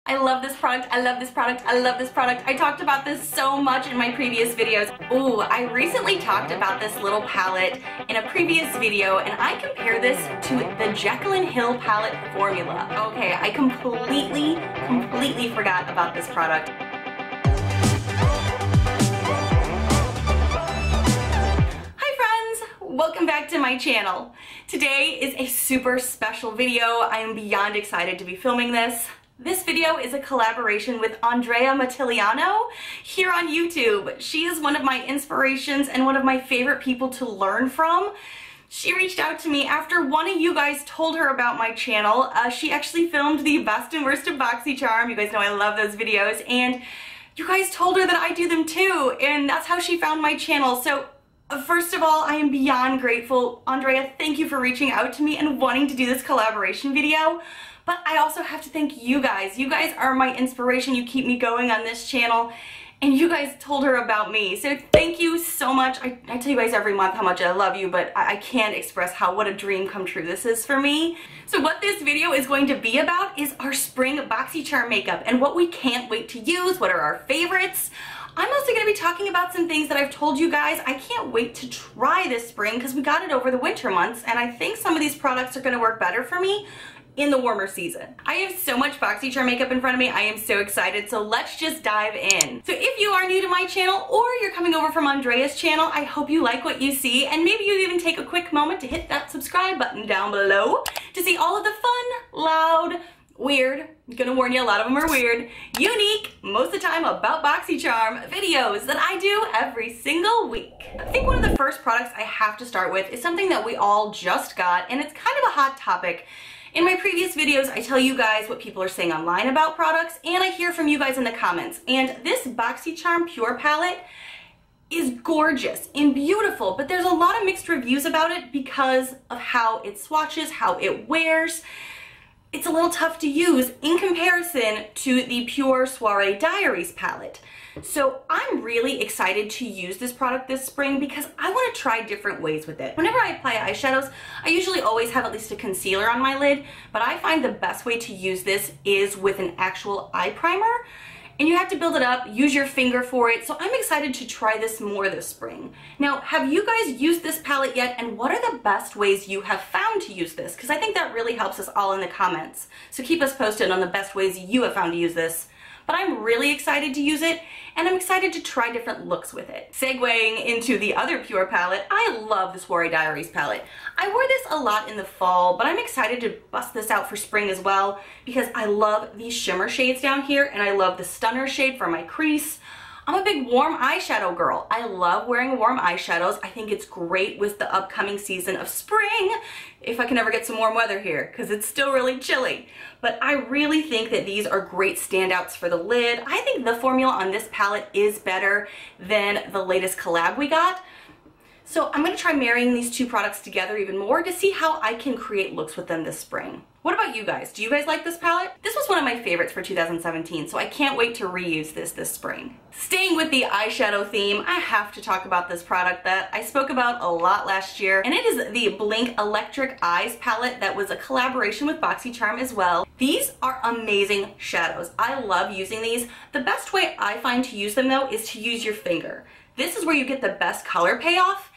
I love this product, I love this product, I love this product. I talked about this so much in my previous videos. Ooh, I recently talked about this little palette in a previous video and I compare this to the Jekyll and Hill palette formula. Okay, I completely forgot about this product. Welcome back to my channel. Today is a super special video. I am beyond excited to be filming this. This video is a collaboration with Andréa Matillano here on YouTube. She is one of my inspirations and one of my favorite people to learn from. She reached out to me after one of you guys told her about my channel. She actually filmed the best and worst of Boxycharm. You guys know I love those videos, and you guys told her that I do them too, and that's how she found my channel. So first of all, I am beyond grateful. Andrea, thank you for reaching out to me and wanting to do this collaboration video. But I also have to thank you guys. You guys are my inspiration. You keep me going on this channel. And you guys told her about me. So thank you so much. I tell you guys every month how much I love you, but I can't express what a dream come true this is for me. So what this video is going to be about is our spring Boxycharm makeup and what we can't wait to use, what are our favorites. I'm also going to be talking about some things that I've told you guys I can't wait to try this spring because we got it over the winter months, and I think some of these products are going to work better for me in the warmer season. I have so much Boxycharm makeup in front of me. I am so excited, so let's just dive in. So if you are new to my channel or you're coming over from Andrea's channel, I hope you like what you see, and maybe you even take a quick moment to hit that subscribe button down below to see all of the fun, loud, weird, I'm gonna warn you, a lot of them are weird, unique, most of the time about Boxycharm videos that I do every single week. I think one of the first products I have to start with is something that we all just got, and it's kind of a hot topic. In my previous videos, I tell you guys what people are saying online about products, and I hear from you guys in the comments. And this Boxycharm Pure palette is gorgeous and beautiful, but there's a lot of mixed reviews about it because of how it swatches, how it wears. It's a little tough to use in comparison to the Pure Soiree Diaries palette. So I'm really excited to use this product this spring because I want to try different ways with it. Whenever I apply eyeshadows, I usually always have at least a concealer on my lid, but I find the best way to use this is with an actual eye primer. And you have to build it up, use your finger for it, so I'm excited to try this more this spring. Now, have you guys used this palette yet, and what are the best ways you have found to use this? Because I think that really helps us all in the comments. So keep us posted on the best ways you have found to use this. But I'm really excited to use it, and I'm excited to try different looks with it. Segueing into the other Pure palette, I love the Soiree Diaries palette. I wore this a lot in the fall, but I'm excited to bust this out for spring as well because I love these shimmer shades down here, and I love the Stunner shade for my crease. I'm a big warm eyeshadow girl. I love wearing warm eyeshadows. I think it's great with the upcoming season of spring, if I can ever get some warm weather here, because it's still really chilly. But I really think that these are great standouts for the lid. I think the formula on this palette is better than the latest collab we got. So I'm going to try marrying these two products together even more to see how I can create looks with them this spring. What about you guys? Do you guys like this palette? This was one of my favorites for 2017, so I can't wait to reuse this spring. Staying with the eyeshadow theme, I have to talk about this product that I spoke about a lot last year, and it is the Blink Electric Eyes palette that was a collaboration with Boxycharm as well. These are amazing shadows. I love using these. The best way I find to use them though is to use your finger. This is where you get the best color payoff.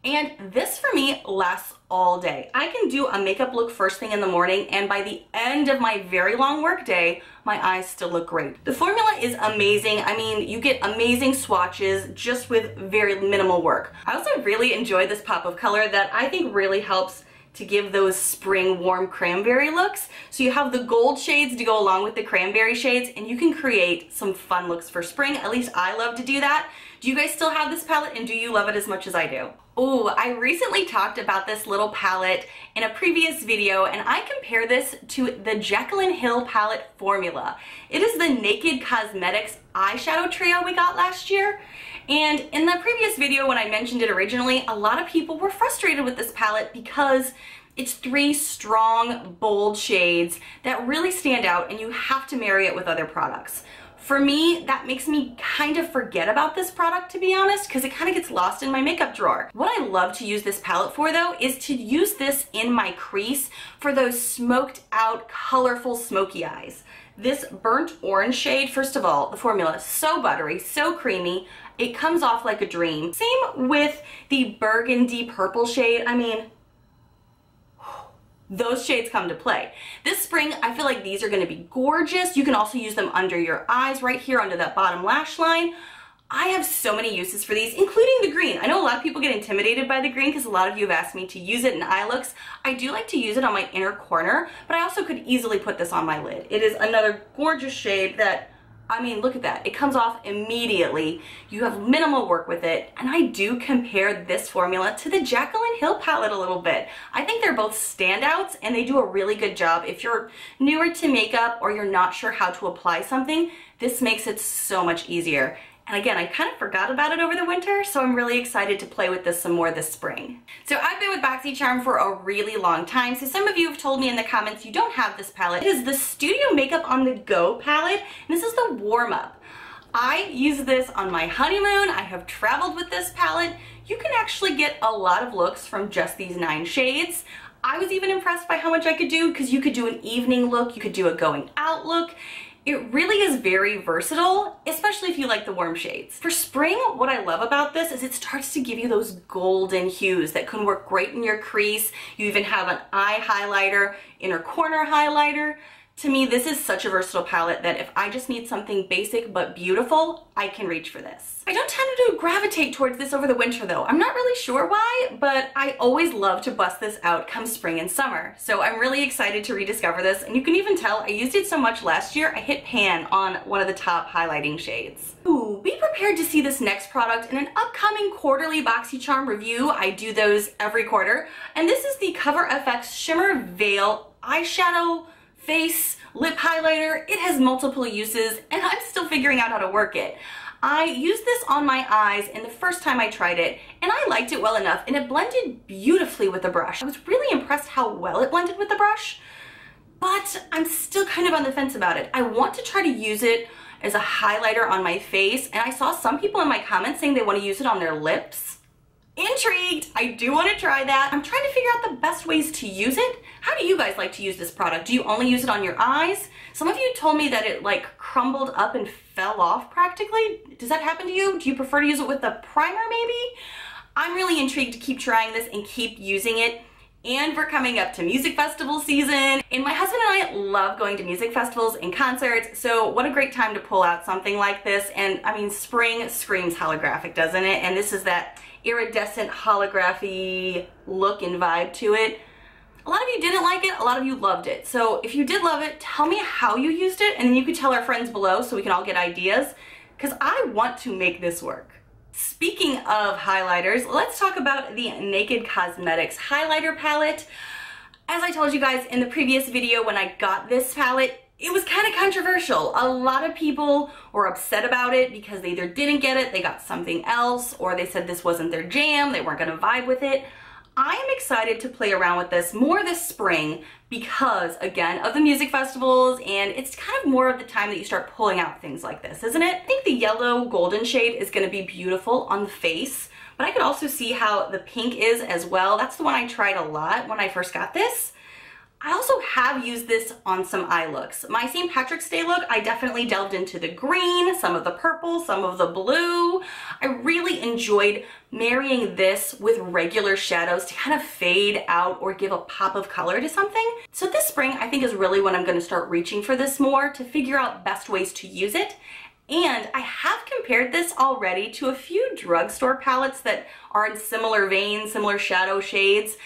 And this for me lasts all day. I can do a makeup look first thing in the morning, and by the end of my very long work day, my eyes still look great. The formula is amazing. I mean, you get amazing swatches just with very minimal work. I also really enjoy this pop of color that I think really helps to give those spring warm cranberry looks. So you have the gold shades to go along with the cranberry shades, and you can create some fun looks for spring. At least I love to do that. Do you guys still have this palette, and do you love it as much as I do? Oh, I recently talked about this little palette in a previous video, and I compare this to the Jekyll and Hill palette formula. It is the Naked Cosmetics eyeshadow trio we got last year. And in the previous video when I mentioned it originally, a lot of people were frustrated with this palette because it's three strong, bold shades that really stand out, and you have to marry it with other products. For me, that makes me kind of forget about this product, to be honest, because it kind of gets lost in my makeup drawer. What I love to use this palette for, though, is to use this in my crease for those smoked out, colorful, smoky eyes. This burnt orange shade, first of all, the formula is so buttery, so creamy. It comes off like a dream. Same with the burgundy purple shade. I mean, those shades come to play. This spring, I feel like these are gonna be gorgeous. You can also use them under your eyes, right here under that bottom lash line. I have so many uses for these, including the green. I know a lot of people get intimidated by the green because a lot of you have asked me to use it in eye looks. I do like to use it on my inner corner, but I also could easily put this on my lid. It is another gorgeous shade that, I mean, look at that. It comes off immediately. You have minimal work with it, and I do compare this formula to the Jaclyn Hill palette a little bit. I think they're both standouts, and they do a really good job. If you're newer to makeup or you're not sure how to apply something, this makes it so much easier. And again, I kind of forgot about it over the winter, so I'm really excited to play with this some more this spring. So I've been with Boxycharm for a really long time, so some of you have told me in the comments you don't have this palette. It is the Studio Makeup on the Go palette, and this is the warm up. I use this on my honeymoon. I have traveled with this palette. You can actually get a lot of looks from just these 9 shades. I was even impressed by how much I could do, because you could do an evening look, you could do a going out look. It really is very versatile, especially if you like the warm shades. For spring, what I love about this is it starts to give you those golden hues that can work great in your crease. You even have an eye highlighter, inner corner highlighter. To me, this is such a versatile palette that if I just need something basic but beautiful, I can reach for this. I don't tend to gravitate towards this over the winter though. I'm not really sure why, but I always love to bust this out come spring and summer. So I'm really excited to rediscover this, and you can even tell I used it so much last year, I hit pan on one of the top highlighting shades. Ooh, be prepared to see this next product in an upcoming quarterly Boxycharm review. I do those every quarter, and this is the Cover FX Shimmer Veil Eyeshadow Face Lip Highlighter. It has multiple uses, and I'm still figuring out how to work it. I used this on my eyes in the first time I tried it, and I liked it well enough, and it blended beautifully with the brush. I was really impressed how well it blended with the brush, but I'm still kind of on the fence about it. I want to try to use it as a highlighter on my face, and I saw some people in my comments saying they want to use it on their lips. Intrigued! I do want to try that. I'm trying to figure out the best ways to use it. How do you guys like to use this product? Do you only use it on your eyes? Some of you told me that it like crumbled up and fell off practically. Does that happen to you? Do you prefer to use it with a primer maybe? I'm really intrigued to keep trying this and keep using it. And we're coming up to music festival season, and my husband and I love going to music festivals and concerts, so what a great time to pull out something like this. And I mean, spring screams holographic, doesn't it? And this is that iridescent holography look and vibe to it. A lot of you didn't like it, a lot of you loved it. So if you did love it, tell me how you used it, and then you could tell our friends below so we can all get ideas, because I want to make this work. Speaking of highlighters, let's talk about the Naked Cosmetics highlighter palette. As I told you guys in the previous video when I got this palette, it was kind of controversial. A lot of people were upset about it because they either didn't get it, they got something else, or they said this wasn't their jam, they weren't gonna vibe with it. I am excited to play around with this more this spring because, again, of the music festivals, and it's kind of more of the time that you start pulling out things like this, isn't it? I think the yellow golden shade is going to be beautiful on the face, but I could also see how the pink is as well. That's the one I tried a lot when I first got this. I also have used this on some eye looks. My St. Patrick's Day look, I definitely delved into the green, some of the purple, some of the blue. I really enjoyed marrying this with regular shadows to kind of fade out or give a pop of color to something. So this spring, I think, is really when I'm going to start reaching for this more to figure out best ways to use it. And I have compared this already to a few drugstore palettes that are in similar veins, similar shadow shades,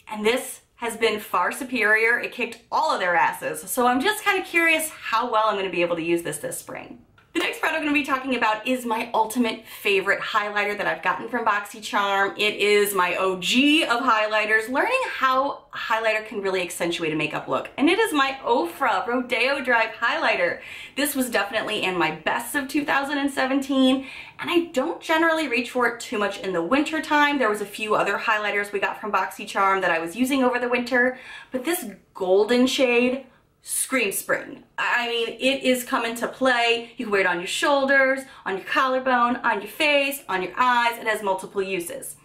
and this has been far superior. It kicked all of their asses. So I'm just kind of curious how well I'm going to be able to use this spring. The next product I'm going to be talking about is my ultimate favorite highlighter that I've gotten from Boxycharm. It is my OG of highlighters, learning how a highlighter can really accentuate a makeup look. And it is my Ofra Rodeo Drive highlighter. This was definitely in my best of 2017, and I don't generally reach for it too much in the winter time. There was a few other highlighters we got from Boxycharm that I was using over the winter, but this golden shade screams spring. I mean, it is coming to play. You can wear it on your shoulders, on your collarbone, on your face, on your eyes. It has multiple uses.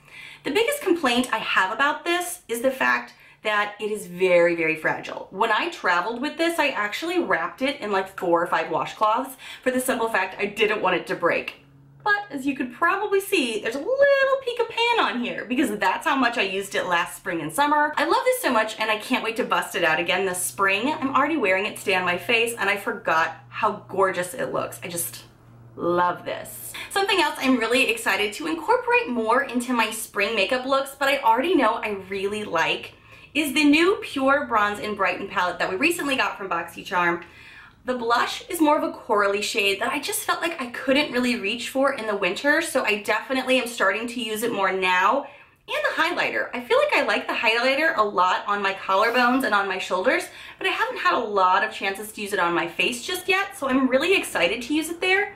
The biggest complaint I have about this is the fact that it is very, very fragile. When I traveled with this, I actually wrapped it in like 4 or 5 washcloths for the simple fact I didn't want it to break. But as you could probably see, there's a little peek of pan on here because that's how much I used it last spring and summer. I love this so much and I can't wait to bust it out again this spring. I'm already wearing it today on my face and I forgot how gorgeous it looks. I just love this. Something else I'm really excited to incorporate more into my spring makeup looks, but I already know I really like, is the new Pure Bronze and Brighten palette that we recently got from Boxycharm. The blush is more of a corally shade that I just felt like I couldn't really reach for in the winter, so I definitely am starting to use it more now. And the highlighter. I feel like I like the highlighter a lot on my collarbones and on my shoulders, but I haven't had a lot of chances to use it on my face just yet, so I'm really excited to use it there.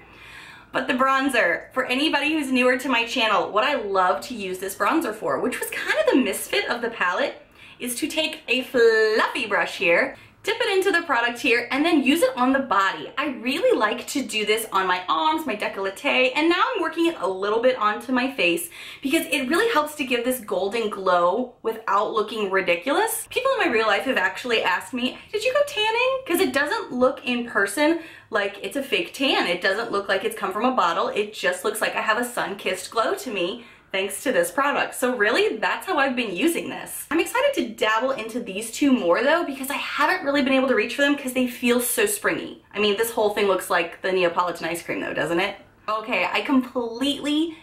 But the bronzer, for anybody who's newer to my channel, what I love to use this bronzer for, which was kind of the misfit of the palette, is to take a fluffy brush here, dip it into the product here, and then use it on the body. I really like to do this on my arms, my décolleté, and now I'm working it a little bit onto my face because it really helps to give this golden glow without looking ridiculous. People in my real life have actually asked me, did you go tanning? Because it doesn't look in person like it's a fake tan. It doesn't look like it's come from a bottle. It just looks like I have a sun-kissed glow to me, thanks to this product. So really, that's how I've been using this. I'm excited to dabble into these two more though, because I haven't really been able to reach for them because they feel so springy. I mean, this whole thing looks like the Neapolitan ice cream though, doesn't it? Okay, I completely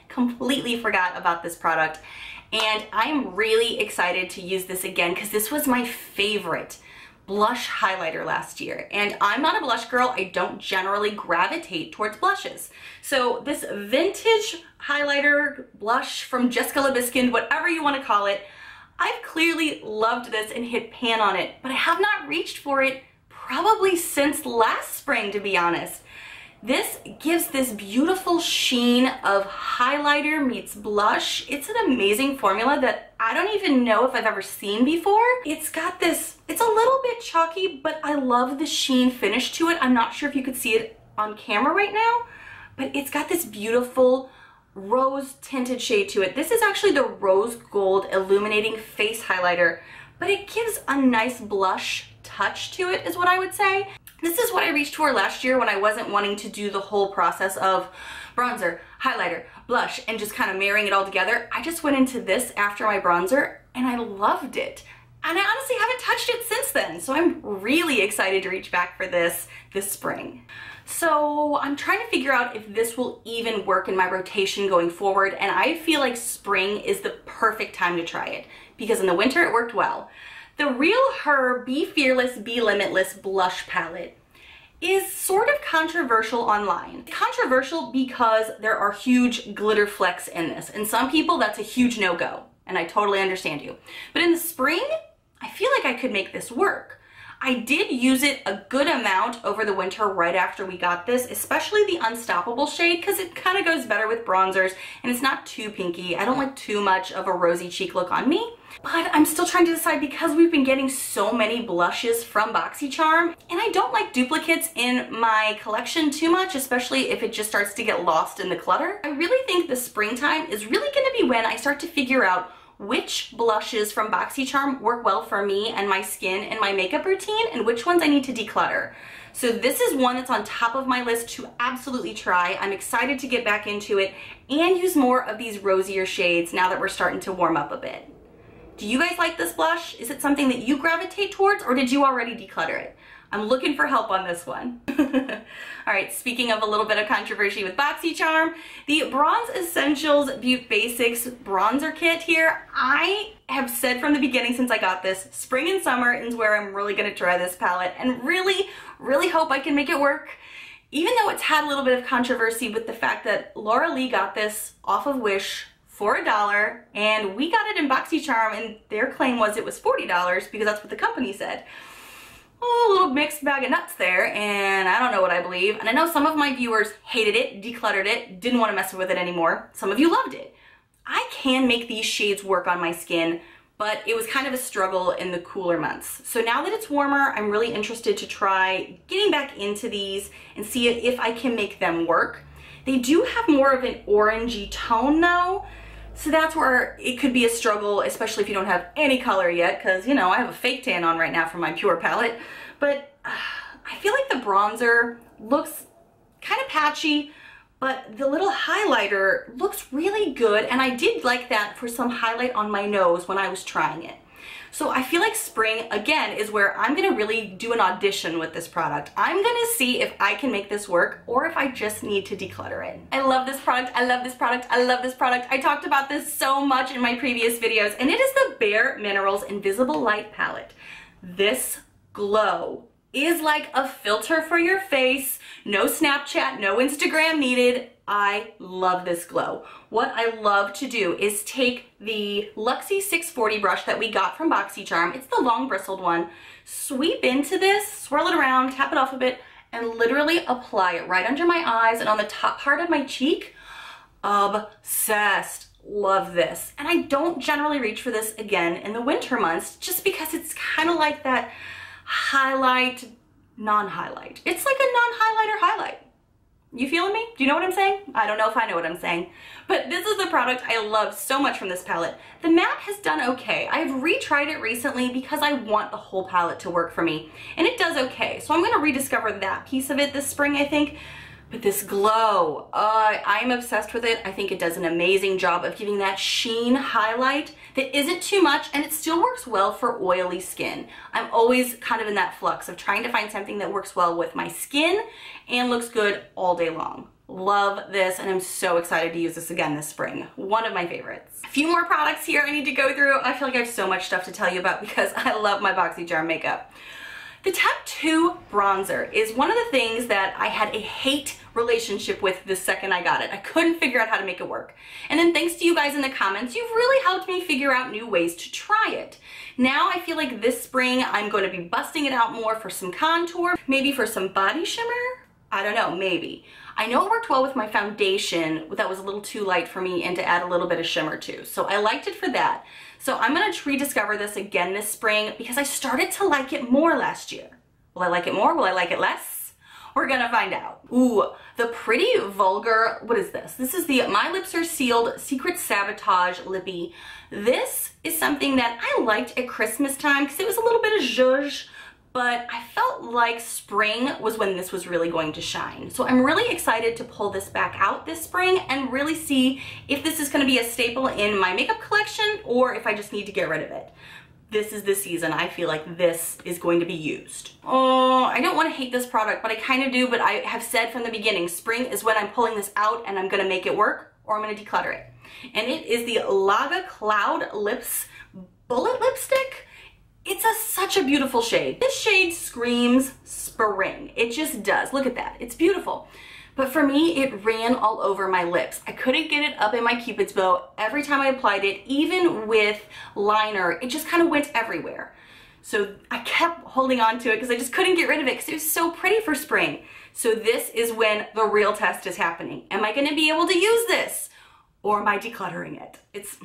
forgot about this product, and I'm really excited to use this again because this was my favorite blush highlighter last year, and I'm not a blush girl. I don't generally gravitate towards blushes. So this vintage highlighter blush from Jessica Lebiskin, whatever you want to call it, I've clearly loved this and hit pan on it, but I have not reached for it probably since last spring, to be honest. This gives this beautiful sheen of highlighter meets blush. It's an amazing formula that I don't even know if I've ever seen before. It's got this, it's a little bit chalky, but I love the sheen finish to it. I'm not sure if you could see it on camera right now, but it's got this beautiful rose tinted shade to it. This is actually the Rose Gold Illuminating Face Highlighter, but it gives a nice blush touch to it, is what I would say. This is what I reached for last year when I wasn't wanting to do the whole process of bronzer, highlighter, blush, and just kind of marrying it all together. I just went into this after my bronzer and I loved it. And I honestly haven't touched it since then. So I'm really excited to reach back for this spring. So I'm trying to figure out if this will even work in my rotation going forward. And I feel like spring is the perfect time to try it because in the winter it worked well. The Real Her Be Fearless, Be Limitless blush palette is sort of controversial online. Controversial because there are huge glitter flecks in this, and some people that's a huge no-go, and I totally understand you. But in the spring, I feel like I could make this work. I did use it a good amount over the winter right after we got this, especially the Unstoppable shade, because it kind of goes better with bronzers and it's not too pinky. I don't like too much of a rosy cheek look on me. But I'm still trying to decide because we've been getting so many blushes from Boxycharm, and I don't like duplicates in my collection too much, especially if it just starts to get lost in the clutter. I really think the springtime is really going to be when I start to figure out which blushes from Boxycharm work well for me and my skin and my makeup routine, and which ones I need to declutter. So this is one that's on top of my list to absolutely try. I'm excited to get back into it and use more of these rosier shades now that we're starting to warm up a bit. Do you guys like this blush? Is it something that you gravitate towards, or did you already declutter it? I'm looking for help on this one. All right, speaking of a little bit of controversy with Boxycharm, the Bronze Essentials Beauty Basics bronzer kit here, I have said from the beginning since I got this, spring and summer is where I'm really gonna try this palette and really hope I can make it work. Even though it's had a little bit of controversy with the fact that Laura Lee got this off of Wish for $1, and we got it in Boxycharm, and their claim was it was $40 because that's what the company said. Oh, a little mixed bag of nuts there, and I don't know what I believe. And I know some of my viewers hated it, decluttered it, didn't want to mess with it anymore. Some of you loved it. I can make these shades work on my skin, but it was kind of a struggle in the cooler months. So now that it's warmer, I'm really interested to try getting back into these and see if I can make them work. They do have more of an orangey tone though, So that's where it could be a struggle, especially if you don't have any color yet, because, you know, I have a fake tan on right now from my Pure palette. But I feel like the bronzer looks kind of patchy, but the little highlighter looks really good, and I did like that for some highlight on my nose when I was trying it. So I feel like spring, again, is where I'm gonna really do an audition with this product. I'm gonna see if I can make this work or if I just need to declutter it. I love this product, I love this product, I love this product. I talked about this so much in my previous videos, and it is the Bare Minerals Invisible Light Palette. This glow is like a filter for your face. No Snapchat, no Instagram needed. I love this glow. What I love to do is take the Luxie 640 brush that we got from Boxycharm. It's the long bristled one. Sweep into this, swirl it around, tap it off a bit, and literally apply it right under my eyes and on the top part of my cheek. Obsessed. Love this. And I don't generally reach for this again in the winter months just because it's kind of like that highlight, non-highlight. It's like a non-highlighter highlight. You feeling me? Do you know what I'm saying? I don't know if I know what I'm saying. But this is the product I love so much from this palette. The matte has done okay. I've retried it recently because I want the whole palette to work for me. And it does okay. So I'm going to rediscover that piece of it this spring, I think. But this glow, I'm obsessed with it. I think it does an amazing job of giving that sheen highlight that isn't too much, and it still works well for oily skin. I'm always kind of in that flux of trying to find something that works well with my skin and looks good all day long. Love this, and I'm so excited to use this again this spring. One of my favorites. A few more products here I need to go through. I feel like I have so much stuff to tell you about because I love my Boxycharm makeup. The Tattoo bronzer is one of the things that I had a hate relationship with the second I got it. I couldn't figure out how to make it work. And then thanks to you guys in the comments, you've really helped me figure out new ways to try it. Now I feel like this spring I'm going to be busting it out more for some contour, maybe for some body shimmer. I don't know, maybe. I know it worked well with my foundation that was a little too light for me and to add a little bit of shimmer too. So I liked it for that. So I'm gonna rediscover this again this spring because I started to like it more last year. Will I like it more? Will I like it less? We're gonna find out. Ooh, the Pretty Vulgar, what is this? This is the My Lips Are Sealed Secret Sabotage Lippy. This is something that I liked at Christmas time because it was a little bit of zhuzh, but I felt like spring was when this was really going to shine. So I'm really excited to pull this back out this spring and really see if this is gonna be a staple in my makeup collection or if I just need to get rid of it. This is the season. I feel like this is going to be used. Oh, I don't want to hate this product, but I kind of do, but I have said from the beginning, spring is when I'm pulling this out and I'm gonna make it work or I'm gonna declutter it. And it is the Laga Cloud Lips Bullet Lipstick. It's such a beautiful shade. This shade screams spring. It just does. Look at that. It's beautiful. But for me, it ran all over my lips. I couldn't get it up in my Cupid's bow. Every time I applied it, even with liner, it just kind of went everywhere. So I kept holding on to it because I just couldn't get rid of it because it was so pretty for spring. So this is when the real test is happening. Am I going to be able to use this? Or am I decluttering it? It's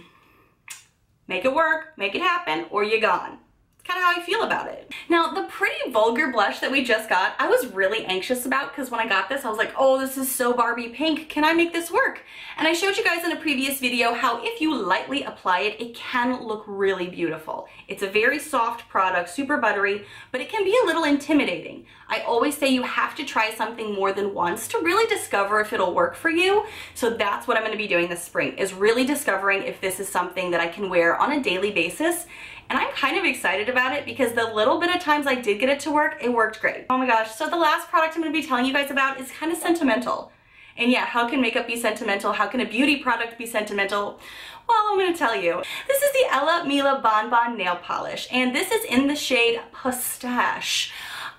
make it work, make it happen, or you're gone. Kind of how I feel about it. Now, the Pretty Vulgar blush that we just got, I was really anxious about because when I got this, I was like, oh, this is so Barbie pink. Can I make this work? And I showed you guys in a previous video how if you lightly apply it, it can look really beautiful. It's a very soft product, super buttery, but it can be a little intimidating. I always say you have to try something more than once to really discover if it'll work for you. So that's what I'm going to be doing this spring, is really discovering if this is something that I can wear on a daily basis. And I'm kind of excited about it because the little bit of times I did get it to work, it worked great. Oh my gosh, so the last product I'm going to be telling you guys about is kind of sentimental. And yeah, how can makeup be sentimental? How can a beauty product be sentimental? Well, I'm going to tell you. This is the Ella Mila Bon Bon Nail Polish, and this is in the shade Pistache.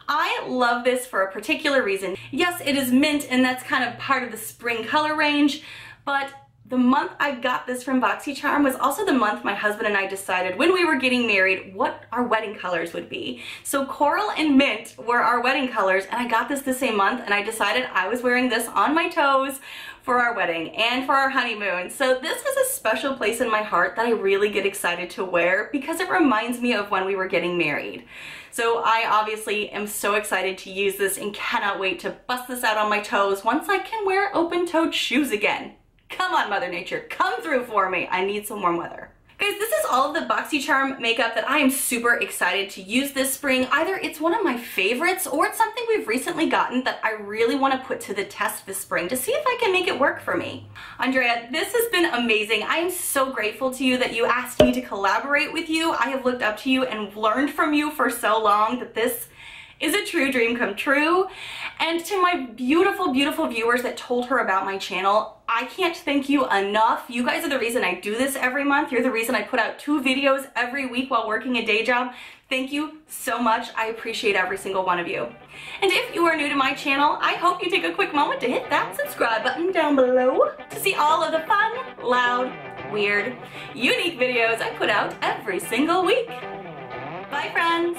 I love this for a particular reason. Yes, it is mint, and that's kind of part of the spring color range, but the month I got this from Boxycharm was also the month my husband and I decided when we were getting married what our wedding colors would be. So coral and mint were our wedding colors, and I got this the same month, and I decided I was wearing this on my toes for our wedding and for our honeymoon. So this has a special place in my heart that I really get excited to wear because it reminds me of when we were getting married. So I obviously am so excited to use this and cannot wait to bust this out on my toes once I can wear open-toed shoes again. Come on, Mother Nature, come through for me. I need some warm weather. Guys, this is all of the Boxycharm makeup that I am super excited to use this spring. Either it's one of my favorites or it's something we've recently gotten that I really want to put to the test this spring to see if I can make it work for me. Andrea, this has been amazing. I am so grateful to you that you asked me to collaborate with you. I have looked up to you and learned from you for so long that this is a true dream come true. And to my beautiful, beautiful viewers that told her about my channel, I can't thank you enough. You guys are the reason I do this every month. You're the reason I put out 2 videos every week while working a day job. Thank you so much. I appreciate every single one of you. And if you are new to my channel, I hope you take a quick moment to hit that subscribe button down below to see all of the fun, loud, weird, unique videos I put out every single week. Bye, friends.